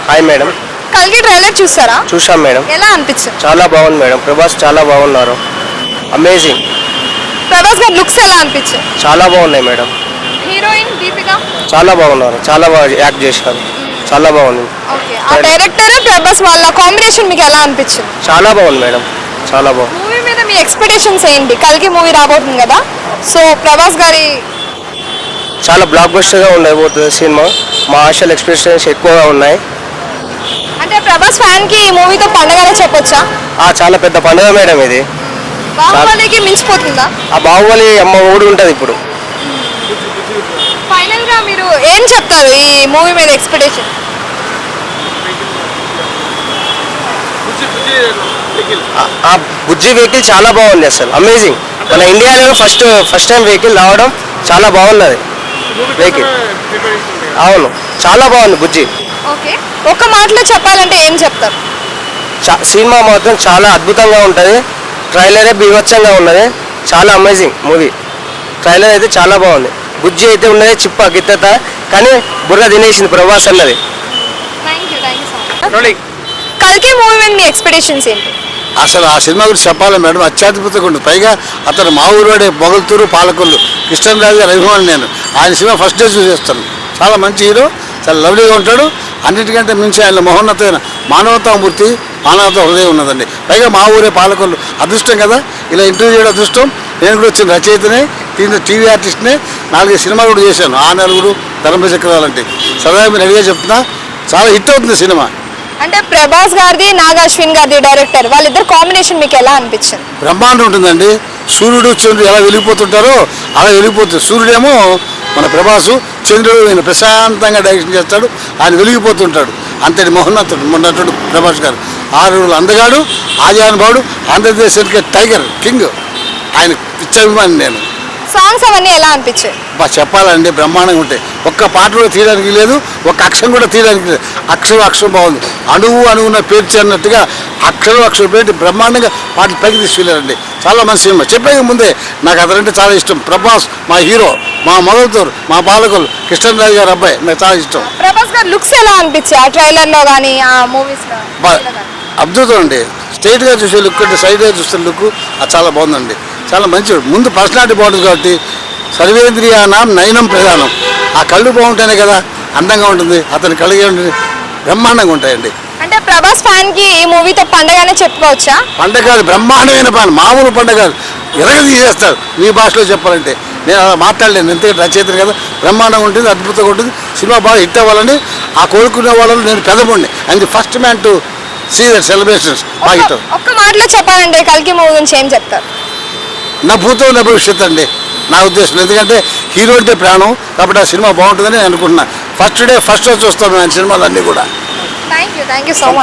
Hi madam. కల్కి trailer చూసారా? చూసాం మేడం. ఎలా అనిపించింది? చాలా బాగుంది మేడం. ప్రభాస్ చాలా బాగున్నారు. అమేజింగ్. ప్రభాస్ గారి లుక్స్ ఎలా అనిపించాయి? చాలా బాగున్నాయి మేడం. హీరోయిన్ దీపిక చాలా బాగున్నారు. చాలా బాగా యాక్ట్ చేశారు. చాలా బాగుంది. ఓకే. ఆ డైరెక్టర్ ప్రభాస్ వాళ్ళ కాంబినేషన్ మీకు ఎలా అనిపించింది? చాలా బాగుంది మేడం. చాలా బాగుంది. మూవీ మీద మీ ఎక్స్పెక్టేషన్స్ ఏంటి? కల్కి మూవీ రాబోతుంది కదా, సో ప్రభాస్ గారి చాలా బ్లాక్ బస్టర్గా ఉండబోతుంది సినిమా. మా ఆశలు ఎక్స్పెక్టేషన్స్ ఎక్కువగా ఉన్నాయి. అంటే ప్రభాస్ ఫ్యాన్ కి ఈ మూవీతో పండగనే చెప్పొచ్చా? చాలా పెద్ద పండుగ మేడం ఇది. బాహుబలికి మించిపోతుందా? ఆ బాహుబలి అమ్మ ఊడి ఉంటుంది ఇప్పుడు. ఫైనల్ గా మీరు ఏం చెప్తారు ఈ మూవీ మీద ఎక్స్పెక్టేషన్? ఆ బుజ్జి వెహికల్ చాలా బాగుంది. అసలు అమేజింగ్. మన ఇండియాలో ఫస్ట్ టైం వెహికల్ రావడం చాలా బాగున్నది వెహికల్. అవును, చాలా బాగుంది బుజ్జి. ఓకే. ఒక్క మాటలో చెప్పాలంటే ఏం చెప్తారు? సినిమా మాత్రం చాలా అద్భుతంగా ఉంటుంది. ట్రైలరే బీభత్సంగా ఉన్నది. చాలా అమేజింగ్ మూవీ. ట్రైలర్ అయితే చాలా బాగుంది. బుజ్జి అయితే ఉన్నది చిప్ప గిత్తత, కానీ బుర్ర తినేసింది ప్రభాస్ అన్నది. కల్కి మూవీ మీద మీ ఎక్స్పెక్టేషన్స్ ఏంటి? అసలు ఆ సినిమా గురించి చెప్పాలి మేడం, అత్యద్భుతంగా ఉంటుంది. పైగా అతను మా ఊరువాడే మొగల్తూరు పాలకొల్లు కృష్ణరాజు గారి అభిమానులు నేను. ఆయన సినిమా ఫస్ట్ డే చూసేస్తాను. చాలా మంచి హీరో, చాలా లవ్లీగా ఉంటాడు. అన్నిటికంటే మించి ఆయన మహోన్నతమైన మానవతామూర్తి, మానవతా హృదయం ఉన్నదండి. పైగా మా ఊరే పాలకొల్లు. అదృష్టం కదా ఇలా ఇంటర్వ్యూ చేయడం అదృష్టం. నేను కూడా వచ్చిన రచయితనే, టీవీ ఆర్టిస్ట్నే, 4 సినిమాలు కూడా చేశాను. ఆ నలుగురు ధర్మ చక్రాలంటే సరదా మీరు అడిగే చెప్తున్నా, చాలా హిట్ అవుతుంది సినిమా. అంటే ప్రభాస్ గారిది, నాగ్ అశ్విన్ గారిది డైరెక్టర్, వాళ్ళిద్దరు కాంబినేషన్ మీకు ఎలా అనిపించింది? బ్రహ్మాండం ఉంటుందండి. సూర్యుడు చంద్రుడు ఎలా వెలిగిపోతుంటారో అలా వెలిగిపోతుంది. సూర్యుడేమో మన ప్రభాసు, చంద్రుడు ఈయన ప్రశాంతంగా డైరెక్షన్ చేస్తాడు, ఆయన వెలిగిపోతుంటాడు. అంతటి మహోన్నతుడు మొన్నటువంటి ప్రభాస్ గారు. 6 అందగాడు, ఆజానుభావుడు, ఆంధ్రప్రదేశ్ టైగర్ కింగ్. ఆయన పిచ్చాభిమాని నేను. సాంగ్స్ అవన్నీ ఎలా అనిపించాయి? చెప్పాలండి, బ్రహ్మాండంగా ఉంటాయి. ఒక్క పాట కూడా తీయడానికి లేదు, ఒక్క అక్షరం కూడా తీయడానికి లేదు. అక్షరం బాగుంది. అణువున పేర్చన్నట్టుగా అక్షరం పేరు బ్రహ్మాండంగా పాటలు పైకి తీసుకెళ్ళారండి. చాలా మంచి సినిమా. చెప్పే ముందే నాకు అతనంటే చాలా ఇష్టం. ప్రభాస్ మా హీరో, మా మొగల్తూరు, మా పాలకొల్లు కృష్ణరాజు గారి అబ్బాయి నాకు చాలా ఇష్టం. ప్రభాస్ గారి లుక్స్ ఎలా అనిపించాయి ఆ ట్రైలర్ లో కానీ ఆ మూవీస్ లో? అద్భుతం అండి. స్ట్రైట్గా చూసే లుక్ అంటే సైడ్గా చూసే లుక్ అది చాలా బాగుందండి. చాలా మంచి ముందు పర్సనాలిటీ బాగుంటుంది కాబట్టి సర్వేంద్రియానం నయనం ప్రధానం. ఆ కళ్ళు బాగుంటేనే కదా అందంగా ఉంటుంది. అతని కళ్ళగే ఉంటుంది, బ్రహ్మాండంగా ఉంటాయండి. అంటే ప్రభాస్ ఫ్యాన్ కి ఈ మూవీతో పండగనే చెప్పుకోవచ్చా? పండగ కాదు, బ్రహ్మాండమైన పండుగ. మామూలు పండగ కాదు, ఎరగ తీసేస్తారు మీ భాషలో చెప్పాలంటే. నేను అలా మాట్లాడలేను, ఎందుకంటే రచయితను కదా. బ్రహ్మాండంగా ఉంటుంది, అద్భుతంగా ఉంటుంది. సినిమా బాగా హిట్ అవ్వాలని ఆ కోరుకునే వాళ్ళలో నేను పెదపండి. And the first man to see that celebrations బాగా హిట్. ఒక్క మాటలో చెప్పాలంటే కల్కి మూవీ గురించి ఏం చెప్తారు? నా భూతం నా భవిష్యత్తు అండి నా ఉద్దేశం. ఎందుకంటే హీరో అంటే ప్రాణం కాబట్టి ఆ సినిమా బాగుంటుందని నేను అనుకుంటున్నా. ఫస్ట్ డే ఫస్ట్ రోజు చూస్తాను ఆయన సినిమాలు అన్నీ కూడా. Thank you so much.